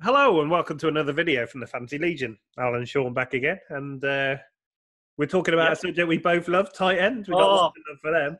Hello and welcome to another video from the Fantasy Legion. Alan and Sean back again, and we're talking about a subject we both love: tight end. We got lots of love for them.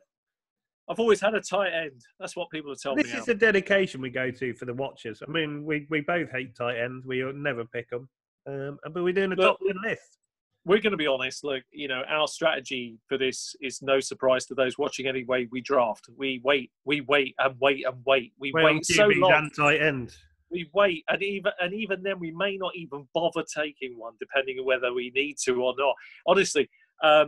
I've always had a tight end. That's what people have told me. This is the dedication we go to for the watchers. I mean, we both hate tight ends. We never pick them, but we're doing a top 10 list. We're going to be honest. Look, our strategy for this is no surprise to those watching. Anyway, we draft. We wait and wait and wait. We wait so long. And tight end. We wait, and even then, we may not even bother taking one, depending on whether we need to or not. Honestly,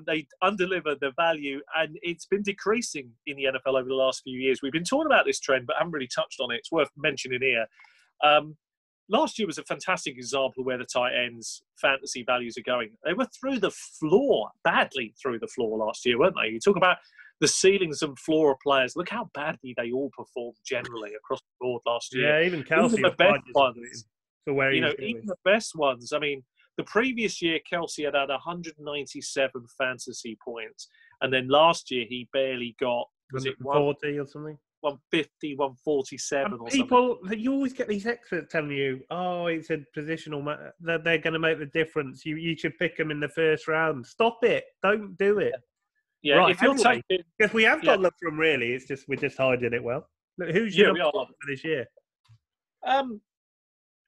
they undeliver the value, and it's been decreasing in the NFL over the last few years. We've been talking about this trend, but haven't really touched on it. It's worth mentioning here. Last year was a fantastic example of where the tight ends' fantasy values are going. They were through the floor, badly through the floor last year, weren't they? You talk about the ceilings and floor of players. Look how badly they all performed generally across the board last year. Yeah, even Kelce. Even the best ones. For where even the best ones. I mean, the previous year, Kelce had 197 fantasy points. And then last year, he barely got, was it 40 or something? 150, 147 or people, something. You always get these experts telling you, oh, it's a positional, that they're going to make the difference. You should pick them in the first round. Stop it. Don't do it. Yeah, right, if you're taking, because we have got love from really. It's just we're just hiding it well. Look, who's your number one for this year?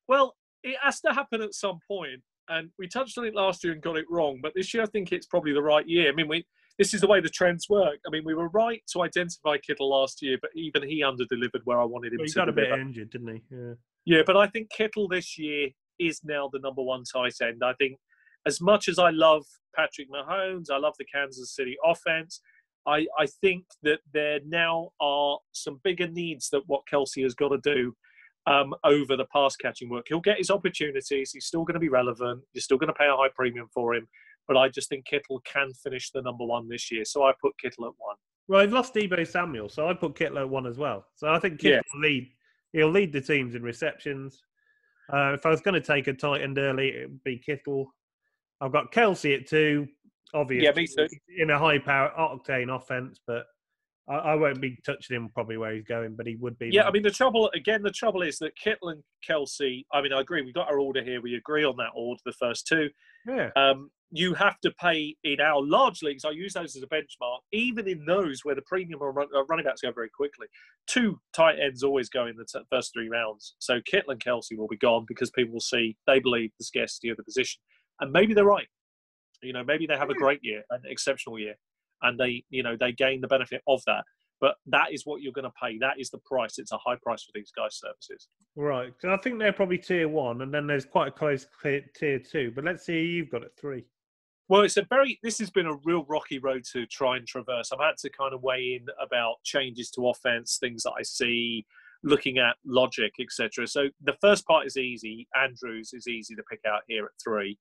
Well, it has to happen at some point, and we touched on it last year and got it wrong. But this year, I think it's probably the right year. I mean, this is the way the trends work. I mean, we were right to identify Kittle last year, but even he underdelivered where I wanted him to. He got a bit injured, didn't he? Yeah, but I think Kittle this year is now the number one tight end. I think, as much as I love Patrick Mahomes, I love the Kansas City offense, I think that there now are some bigger needs that what Kelce has got to do over the pass catching work. He'll get his opportunities. He's still going to be relevant. You're still going to pay a high premium for him. But I just think Kittle can finish the number one this year. So I put Kittle at one. Well, I've lost Deebo Samuel, so I put Kittle at one as well. So I think Kittle he'll lead the teams in receptions. If I was going to take a tight end early, it would be Kittle. I've got Kelce at 2, obviously, me too. In a high-power octane offense, but I won't be touching him probably where he's going, but he would be. Yeah, I mean, the trouble is that Kittle and Kelce, I mean, I agree. We've got our order here. We agree on that order, the first two. Yeah. You have to pay in our large leagues. I use those as a benchmark. Even in those where the premium running backs go very quickly, 2 tight ends always go in the first 3 rounds. So Kittle and Kelce will be gone because people will see, they believe the scarcity of the position. And maybe they're right. Maybe they have a great year, an exceptional year, and they gain the benefit of that. But that is what you're going to pay. That is the price. It's a high price for these guys' services. Right. So I think they're probably tier 1, and then there's quite a close tier 2. But let's see who you've got at 3. Well, this has been a real rocky road to try and traverse. I've had to kind of weigh in about changes to offense, things that I see, looking at logic, etc. So the first part is easy. Andrews is easy to pick out here at 3.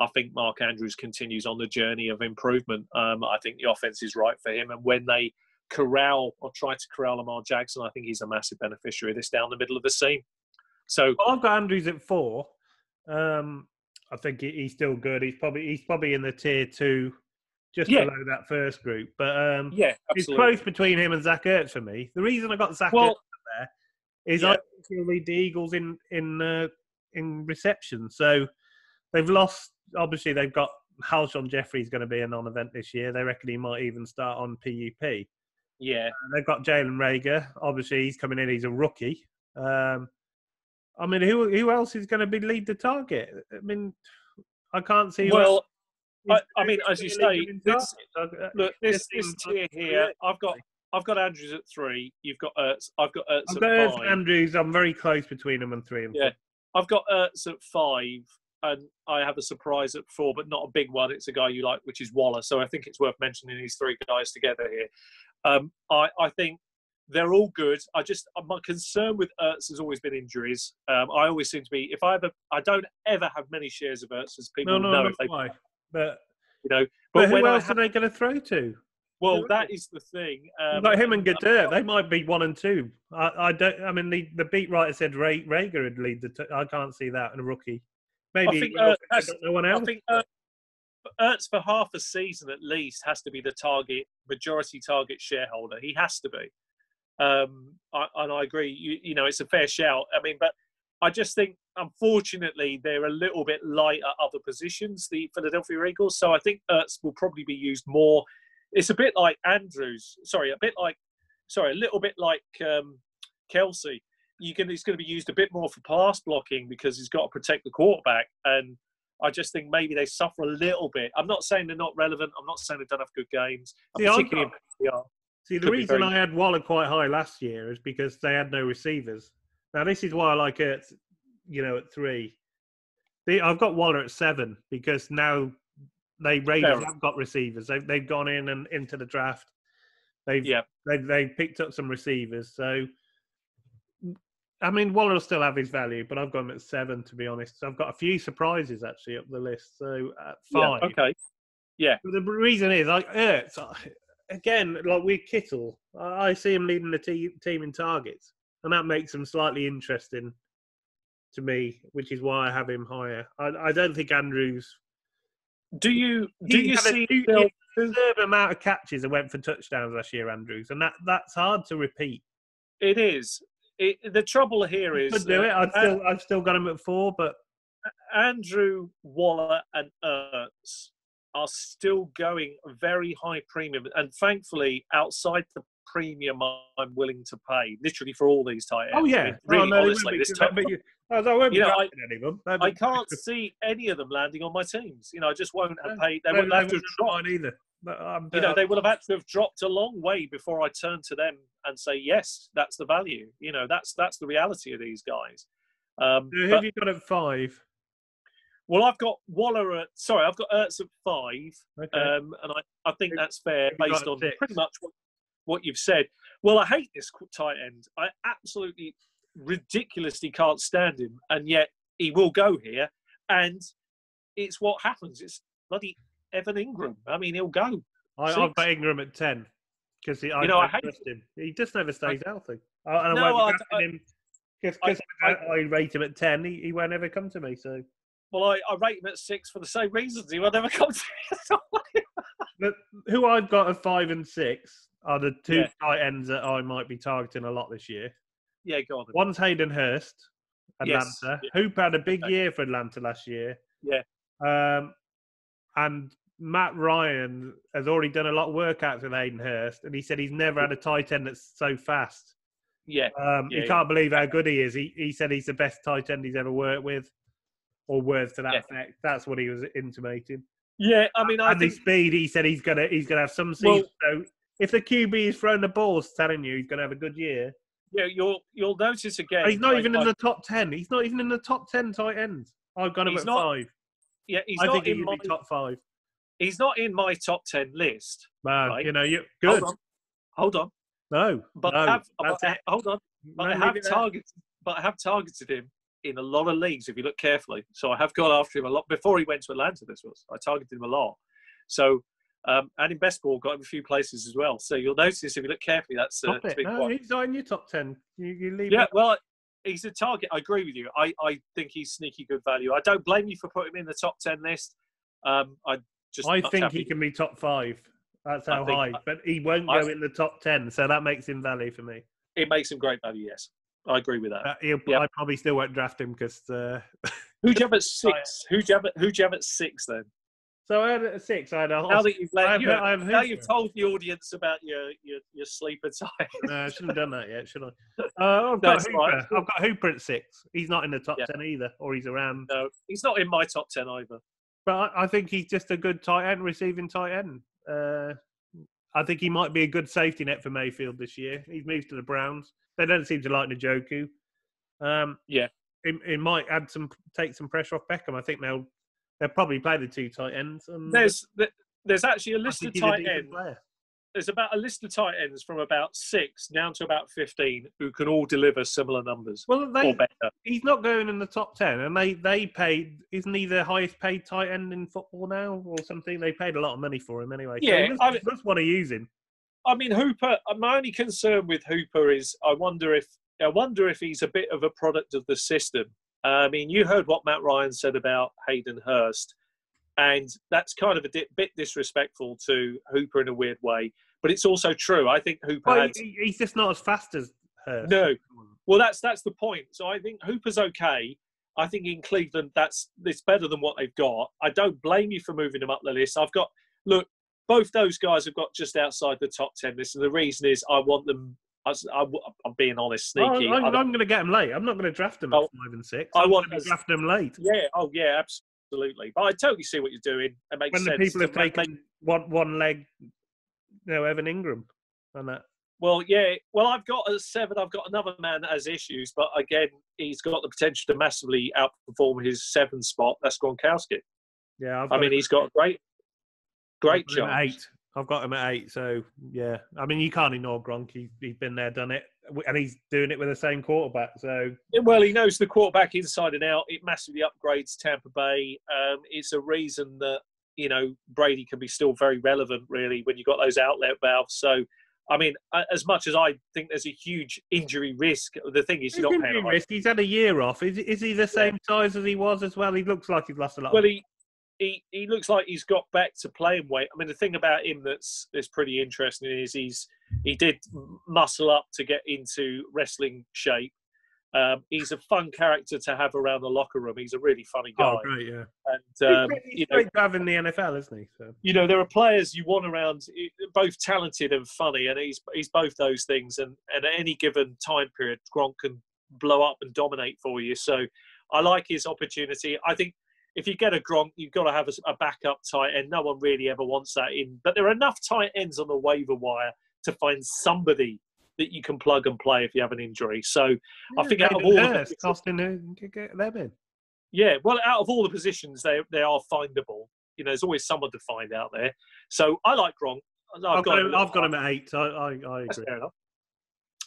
I think Mark Andrews continues on the journey of improvement. I think the offense is right for him. And when they corral or try to corral Lamar Jackson, I think he's a massive beneficiary of this down the middle of the seam. So I've got Andrews at 4. I think he's still good. He's probably in the tier 2, just below that first group. But it's close between him and Zach Ertz for me. The reason I got Zach Ertz there is I think he'll lead the Eagles in reception. So they've lost. Obviously, they've got Alshon Jeffrey's going to be a non-event this year. They reckon he might even start on PUP. Yeah. They've got Jalen Reagor. Obviously, he's coming in. He's a rookie. I mean, who else is going to be lead the target? I mean, I can't see. Well, I mean, as you say, this tier here, I've got Andrews at 3. You've got Ertz. I've got Ertz at 5. Andrews, I'm very close between them and 3 and 4. Yeah, I've got Ertz at 5. And I have a surprise at 4, but not a big one. It's a guy you like, which is Waller. So I think it's worth mentioning these 3 guys together here. I think they're all good. My concern with Ertz has always been injuries. I always seem to be, I don't ever have many shares of Ertz, as people know. If they, why? But who else are they going to throw to? Well, that is the thing. Like him and Goddard, they might be 1 and 2. I don't. I mean, the beat writer said Reagor would lead I can't see that in a rookie. Maybe no one else. I think Ertz for half a season at least has to be the majority target shareholder. He has to be. And I agree. It's a fair shout. I mean, but I just think, unfortunately, they're a little bit light at other positions, the Philadelphia Eagles. So I think Ertz will probably be used more. It's a bit like Andrews. Sorry, a little bit like Kelsey. He's going to be used a bit more for pass blocking because he's got to protect the quarterback. And I just think maybe they suffer a little bit. I'm not saying they're not relevant. I'm not saying they don't have good games. The reason I had Waller quite high last year is because they had no receivers. Now, this is why I like Ertz, at 3. I've got Waller at 7 because now Raiders have got receivers. They've gone in and into the draft. They've picked up some receivers. So, I mean, Waller will still have his value, but I've got him at 7, to be honest. So I've got a few surprises, actually, up the list. So, at 5. Yeah, okay. Yeah. But the reason is, Ertz, again, like with Kittle, I see him leading the team in targets. And that makes him slightly interesting to me, which is why I have him higher. I don't think Andrews... Do you see the certain amount of catches that went for touchdowns last year, Andrews? And that's hard to repeat. It is. The trouble here is... Could do it. I've still got him at 4, but... Andrew, Waller and Ertz are still going very high premium. And thankfully, outside the premium I'm willing to pay, literally for all these tight ends. Oh, yeah. I mean, really, honestly, I can't see any of them landing on my teams. I just won't have paid. They wouldn't have to have dropped either. They would have had to have dropped a long way before I turn to them and say, yes, that's the value. That's the reality of these guys. Who have you got at 5? Well, I've got I've got Ertz at 5, okay. And I think that's fair based on pretty much what you've said. Well, I hate this tight end. I absolutely, ridiculously can't stand him, and yet he will go here, and it's what happens. It's bloody Evan Ingram. I mean, he'll go. I've got Ingram at 10 because I trust him. He just never stays healthy. I rate him at 10. He won't ever come to me. So. Well, I rate him at 6 for the same reasons. He will never come to me. But who I've got at 5 and 6 are the 2 tight ends that I might be targeting a lot this year. Yeah, go on. One's Hayden Hurst, Atlanta. Yes. Hooper had a big year for Atlanta last year. Yeah. And Matt Ryan has already done a lot of workouts with Hayden Hurst, and he said he's never had a tight end that's so fast. Yeah. He can't believe how good he is. He said he's the best tight end he's ever worked with, or words to that effect. That's what he was intimating. Yeah, I mean, and the speed, he said he's gonna have some season. So if the QB is throwing the balls, telling you he's gonna have a good year. Yeah, you'll notice again. But he's not even in the top 10. He's not even in the top 10 tight ends. I've got him at 5. Yeah, I think he'd be top 5. He's not in my top 10 list. Man, right? You're good. Hold on. No, but no, hold on. But I have targeted him in a lot of leagues, if you look carefully. So I have gone after him a lot before he went to Atlanta. I targeted him a lot. So, and in best ball, got him a few places as well. So you'll notice if you look carefully, that's no, he's not in your top 10. You leave. Yeah, well, he's a target. I agree with you. I think he's sneaky good value. I don't blame you for putting him in the top 10 list. I think he can be top 5. That's how high. But he won't go in the top 10, so that makes him value for me. It makes him great value, yes. I agree with that. I probably still won't draft him because... Who'd you have at 6? Who'd you have at 6 then? So I had at 6. I had a now that you've told the audience about your sleeper time. No, I shouldn't have done that yet, should I? I've got Hooper at 6. He's not in the top 10 either, or he's around. No, he's not in my top 10 either. But I think he's just a good tight end, receiving tight end. I think he might be a good safety net for Mayfield this year. He's moved to the Browns. They don't seem to like Njoku. It might take some pressure off Beckham. I think they'll probably play the 2 tight ends. There's actually a list of tight ends. There's about a list of tight ends from about 6 down to about 15 who can all deliver similar numbers. Well, or better. He's not going in the top 10, and they paid. Isn't he the highest paid tight end in football now, or something? They paid a lot of money for him anyway. Yeah, so I just want to use him. I mean, Hooper. My only concern with Hooper is I wonder if he's a bit of a product of the system. I mean, you heard what Matt Ryan said about Hayden Hurst, and that's kind of a bit disrespectful to Hooper in a weird way. But it's also true. I think Hooper. He's just not as fast as Hurst. No, Well, that's the point. So I think Hooper's okay. I think in Cleveland, it's better than what they've got. I don't blame you for moving them up the list. Both those guys have got just outside the top 10 list, and the reason is I want them. I'm being honest, sneaky. I'm going to get them late. I'm not going to draft them at 5 and 6. I want to draft them late. Yeah. Oh, yeah. Absolutely. But I totally see what you're doing. It makes sense. When the people have taken one leg, Evan Ingram on that. Well, yeah. Well, I've got a 7. I've got another man that has issues, but again, he's got the potential to massively outperform his 7 spot. That's Gronkowski. Yeah, he's got a great chance. I've got him at 8. So yeah, I mean, you can't ignore Gronk. He's been there, done it, and he's doing it with the same quarterback. So well, he knows the quarterback inside and out. It massively upgrades Tampa Bay. It's a reason that Brady can be still very relevant, really, when you've got those outlet valves. So. I mean, as much as I think there's a huge injury risk, the thing is, you're not paying risk. He's had a year off. Is he the same size as he was as well? He looks like he's lost a lot. Well, he looks like he's got back to playing weight. I mean, the thing about him that's pretty interesting is he did muscle up to get into wrestling shape. He's a fun character to have around the locker room. He's a really funny guy. Oh, great, yeah. And he's great to have in the NFL, isn't he? So. There are players you want around, both talented and funny, and he's both those things. And at any given time period, Gronk can blow up and dominate for you. So I like his opportunity. I think if you get a Gronk, you've got to have a backup tight end. No one really ever wants that in, but there are enough tight ends on the waiver wire to find somebody that you can plug and play if you have an injury. So I think out of all get them in. Yeah, well, out of all the positions, they are findable. There's always someone to find out there. So I like Gronk. I've got him at 8. I agree. Fair enough.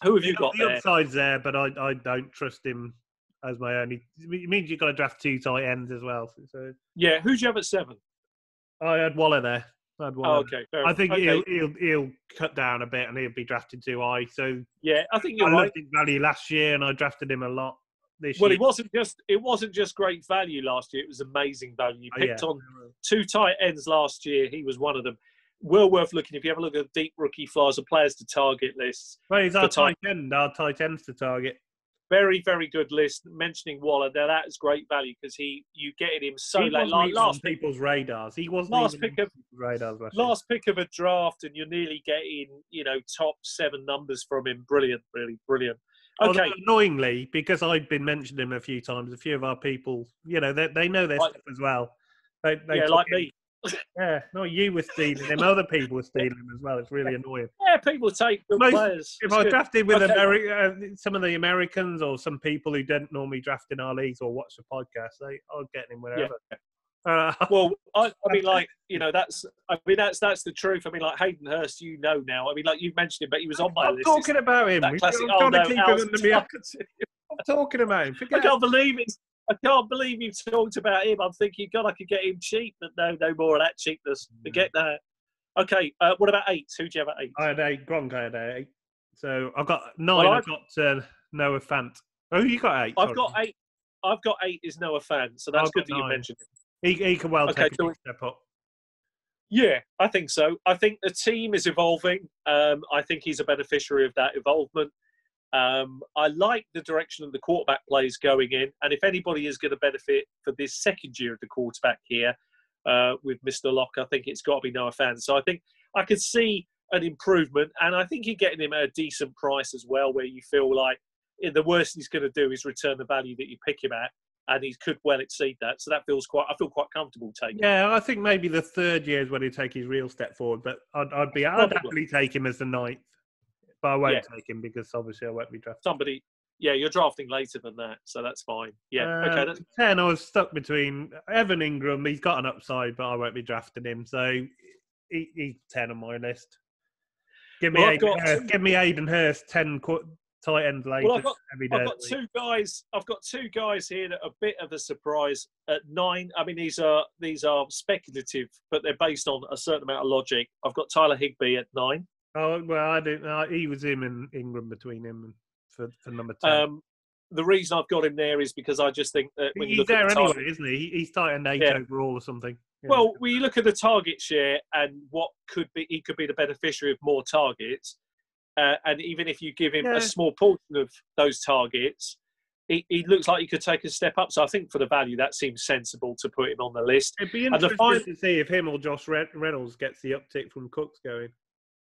Who have you got there? The upside's there, but I don't trust him as my only. It means you've got to draft 2 tight ends as well. So yeah, who'd you have at 7? I had Waller there. Okay. I think he'll cut down a bit and he'll be drafted too high. So yeah, I think you're right. I loved his value last year and I drafted him a lot this year. Well, it wasn't just great value last year. It was amazing value. You picked on 2 tight ends last year. He was one of them. Well worth looking. If you have a look at the deep rookie flyers and players to target lists. Well, he's our tight ends to target. Very, very good list. Mentioning Waller, now that is great value because you getting him so late. Last people's radars. He wasn't last pick of radars. Last pick of a draft, and you're nearly getting top 7 numbers from him. Brilliant, really brilliant. Okay. Although, annoyingly, because I've been mentioning him a few times, a few of our people, they know their stuff as well. They like me. Yeah, no, you were stealing him. Other people were stealing him as well. It's really annoying. Yeah, people take good players. If I drafted with some of the Americans or some people who don't normally draft in our leagues or watch the podcast, I'll get him wherever. Yeah. Well, I mean, that's the truth. I mean, like Hayden Hurst, now. I mean, like you've mentioned him, but he was on my list. I'm talking about him. I'm trying to keep him under me. I'm talking about him. I can't believe it. I can't believe you talked about him. I'm thinking, God, I could get him cheap, but no more of that cheapness. Forget that. Okay, what about 8? Who do you have at 8? I had 8. Gronk, I had 8. So I've got 9. Well, I've got Noah Fant. Oh, you got 8? I've got 8. I've got 8 is Noah Fant, so that's good that you mentioned him. He can take a step up. Yeah, I think so. I think the team is evolving. I think he's a beneficiary of that evolvement. I like the direction that the quarterback play is going in, and if anybody is going to benefit for this second year of the quarterback here with Mr. Locke, I think it's got to be Noah Fant. So I think I could see an improvement, and I think you're getting him at a decent price as well, where you feel like the worst he's going to do is return the value that you pick him at, and he could well exceed that. So I feel quite comfortable taking. Yeah, I think maybe the third year is when he'd take his real step forward, but I'd happily take him as the 9th. But I won't take him because obviously I won't be drafting. You're drafting later than that, so that's fine. Yeah, okay. 10, I was stuck between Evan Ingram. He's got an upside, but I won't be drafting him. So he's 10 on my list. Give me Hayden Hurst 10 tight ends later. Well, I've got 2 guys here that are a bit of a surprise at 9. I mean, these are speculative, but they're based on a certain amount of logic. I've got Tyler Higbee at 9. Oh, well, I didn't know. He was him and Ingram between him for number 10. The reason I've got him there is because I just think that when you look at the anyway, isn't he? He's tight end 8 overall or something. Yeah. Well, when you look at the target share and he could be the beneficiary of more targets, and even if you give him a small portion of those targets, he looks like he could take a step up. So I think for the value, that seems sensible to put him on the list. It'd be interesting to see if him or Josh Reynolds gets the uptick from Cooks going.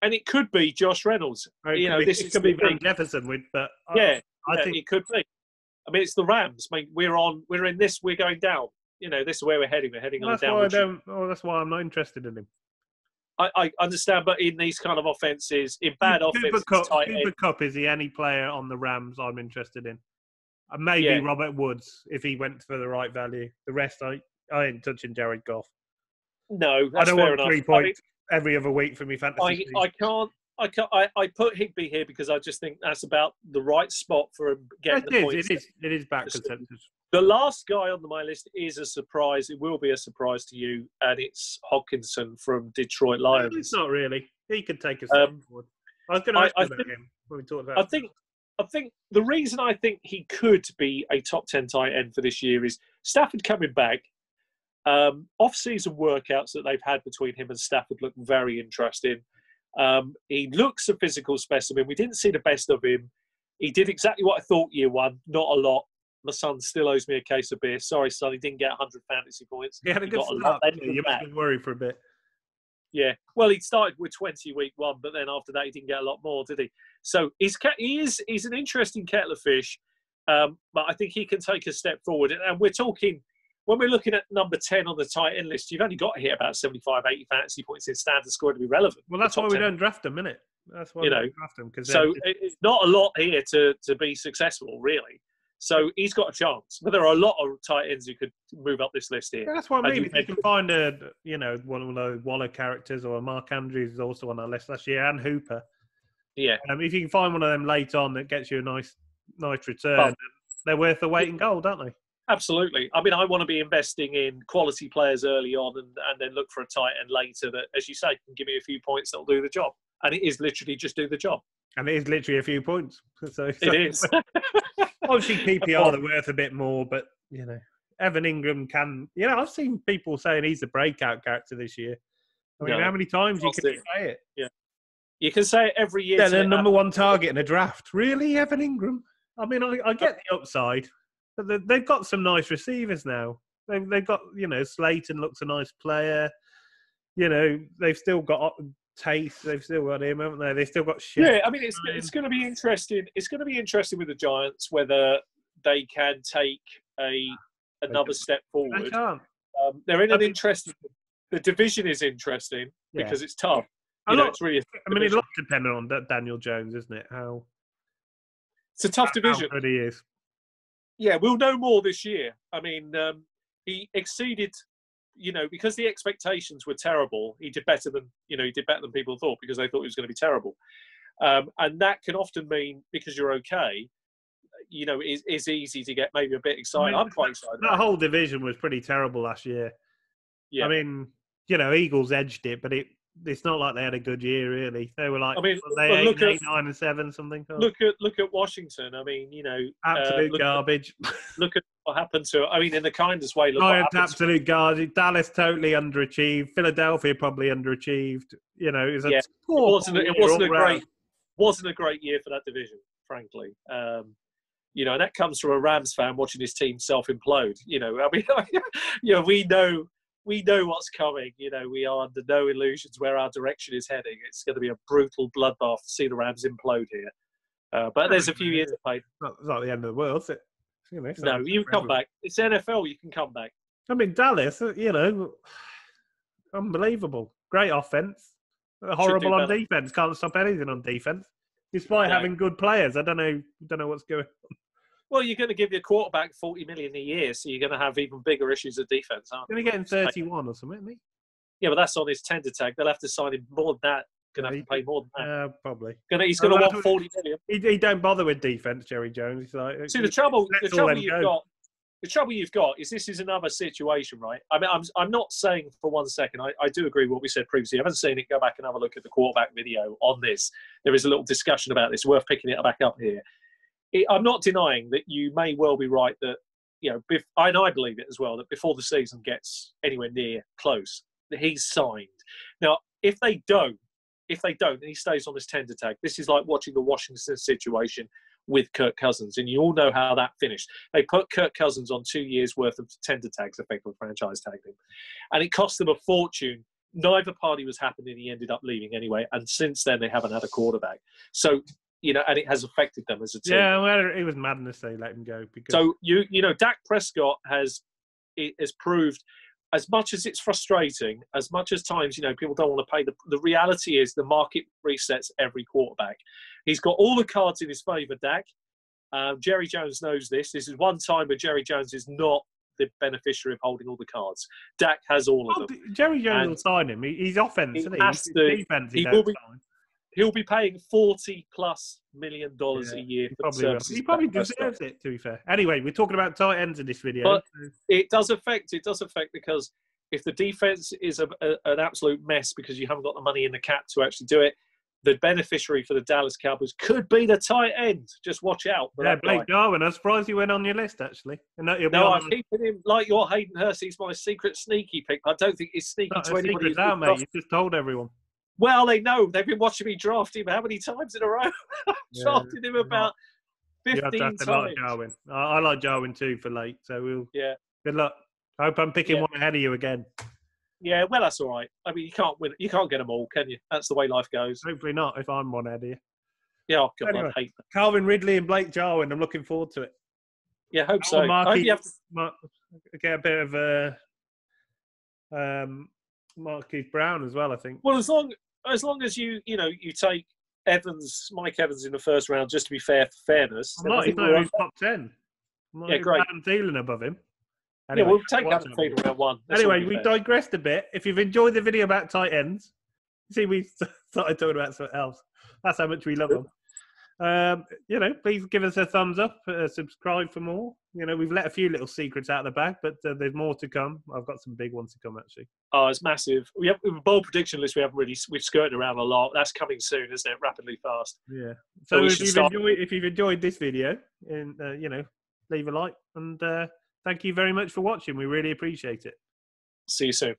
And it could be Josh Reynolds. This could be Van Jefferson, I think it could be. I mean, it's the Rams. I mean, we're in this. We're going down. This is where we're heading. We're heading on a downward. That's why I'm not interested in him. I understand, but in these kind of offenses, in bad offenses, Cooper Kupp is the only player on the Rams I'm interested in. And maybe Robert Woods if he went for the right value. The rest, I ain't touching Jared Goff. No, that's I don't want 3 points every other week for me fantasy. I can't. I put Higbee here because I just think that's about the right spot for him getting the points. It is back consensus. The last guy on my list is a surprise. It will be a surprise to you, and it's Hockenson from Detroit Lions. No, it's not really. He could take a step forward. I was going to ask you about him when we talked about. I think the reason I think he could be a top 10 tight end for this year is Stafford coming back. Off-season workouts that they've had between him and Stafford look very interesting. He looks a physical specimen. We didn't see the best of him. He did exactly what I thought year one, not a lot. My son still owes me a case of beer. Sorry, son, he didn't get 100 fantasy points. He had a good start. You must have been worried for a bit. Yeah. Well, he started with 20 week one, but then after that, he didn't get a lot more, did he? So he's an interesting kettle of fish, but I think he can take a step forward. And we're talking, when we're looking at number 10 on the tight end list, you've only got to hit about 75, 80 fantasy points in standard score to be relevant. Well, that's why we don't draft them, isn't it? That's why we don't draft them. So it's not a lot here to be successful, really. So he's got a chance. But there are a lot of tight ends who could move up this list here. Yeah, that's what I mean. If you can find one of those Waller characters, or Mark Andrews is also on our list last year, and Hooper. Yeah. If you can find one of them late on that gets you a nice return, they're worth the weight in gold, aren't they? Absolutely. I mean, I want to be investing in quality players early on and then look for a tight end later that, as you say, can give me a few points that'll do the job. And it is literally just do the job. And it is literally a few points. So it is. Obviously, PPR are worth a bit more, but, Evan Ingram can... I've seen people saying he's the breakout character this year. I mean, how many times you can say it? Yeah. You can say it every year. Yeah, the number one target in a draft. Really, Evan Ingram? I mean, I get the upside, but they've got some nice receivers now. They've got, Slayton looks a nice player. They've still got Taste. They've still got him, haven't they? They've still got shit. Yeah, I mean, it's going to be interesting. It's going to be interesting with the Giants whether they can take another step forward. They can't. They're in an interesting. The division is interesting because it's tough. It's really. It's a lot dependent on Daniel Jones, isn't it? It's a tough division. How good he is. Yeah, we'll know more this year. I mean, he exceeded. Because the expectations were terrible, he did better than people thought because they thought he was going to be terrible. And that can often mean because you're okay, it's easy to get maybe a bit excited. I'm quite excited. That whole division was pretty terrible last year. Yeah. I mean, Eagles edged it, but it's not like they had a good year really. They were like, look at 9 and 7 something. Look at Washington. I mean, absolute garbage. Look at what happened to. I mean, in the kindest way. Absolute garbage. Dallas totally underachieved. Philadelphia probably underachieved. It wasn't a great year for that division, frankly. And that comes from a Rams fan watching his team self-implode. We know what's coming. We are under no illusions where our direction is heading. It's going to be a brutal bloodbath to see the Rams implode here. But there's a few years to play. It's not the end of the world, is it? No, you come back. It's NFL. You can come back. I mean, Dallas, unbelievable. Great offense. Horrible on defense. Can't stop anything on defense. Despite having good players. I don't know what's going on. Well, you're going to give your quarterback $40 million a year, so you're going to have even bigger issues of defense, aren't you? Going to get him 31 or something, isn't he? Yeah, but that's on his tender tag. They'll have to sign him more than that. Going to have to pay more than that. Probably. He's going to want $40 million. He don't bother with defense, Jerry Jones. He's like, see, the trouble you've got is this is another situation, right? I mean, I'm not saying for 1 second. I do agree with what we said previously. I haven't seen it. Go back and have a look at the quarterback video on this. There is a little discussion about this. Worth picking it back up here. I'm not denying that you may well be right that, and I believe it as well, that before the season gets anywhere near close, that he's signed. Now, if they don't, if they don't, and he stays on this tender tag, this is like watching the Washington situation with Kirk Cousins, and you all know how that finished. They put Kirk Cousins on 2 years' worth of tender tags, effectively franchise tagged him, and it cost them a fortune. Neither party was happy, and he ended up leaving anyway. And since then, they haven't had a quarterback. So, and it has affected them as a team. Yeah, well, it was madness they let him go. Because... So, Dak Prescott has proved, as much as it's frustrating, as much as times, people don't want to pay, the reality is the market resets every quarterback. He's got all the cards in his favour, Dak. Jerry Jones knows this. This is one time where Jerry Jones is not the beneficiary of holding all the cards. Dak has all of them. Jerry Jones will sign him. He's offense, isn't he? He's defense. He'll be paying $40+ million a year for the services. He probably deserves it, to be fair. Anyway, we're talking about tight ends in this video. But it does affect because if the defense is an absolute mess because you haven't got the money in the cap to actually do it, the beneficiary for the Dallas Cowboys could be the tight end. Just watch out. Yeah, Blake Jarwin. I'm surprised he went on your list, actually. I'm keeping him like your Hayden Hurst. He's my secret sneaky pick. I don't think he's sneaky to anybody. Now, mate. You just told everyone. Well, they know. They've been watching me draft him how many times in a row? I've drafted him about 15 times. Like Jarwin. I like Jarwin too for late. So good luck. I hope I'm picking one ahead of you again. Yeah, well, that's all right. I mean, you can't win. You can't get them all, can you? That's the way life goes. Hopefully not, if I'm one ahead of you. Yeah, God, I hate them. Calvin Ridley and Blake Jarwin. I'm looking forward to it. Yeah, hope so. I hope you have to get a bit of Marquise Brown as well, I think. Well, as long as you take Mike Evans in the first round, just to be fair for fairness. I'm not. He's not in top 10. Great. Adam Thielen above him. Anyway, we'll take Adam Thielen round one. Anyway, we digressed a bit. If you've enjoyed the video about tight ends, see, we started talking about something else. That's how much we love them. Please give us a thumbs up, subscribe for more. We've let a few little secrets out of the bag, but there's more to come. I've got some big ones to come, actually. Oh, it's massive. We have a bold prediction list. We've skirted around a lot. That's coming soon, isn't it? Rapidly fast. Yeah. So if you've enjoyed this video, and leave a like, and thank you very much for watching. We really appreciate it. See you soon.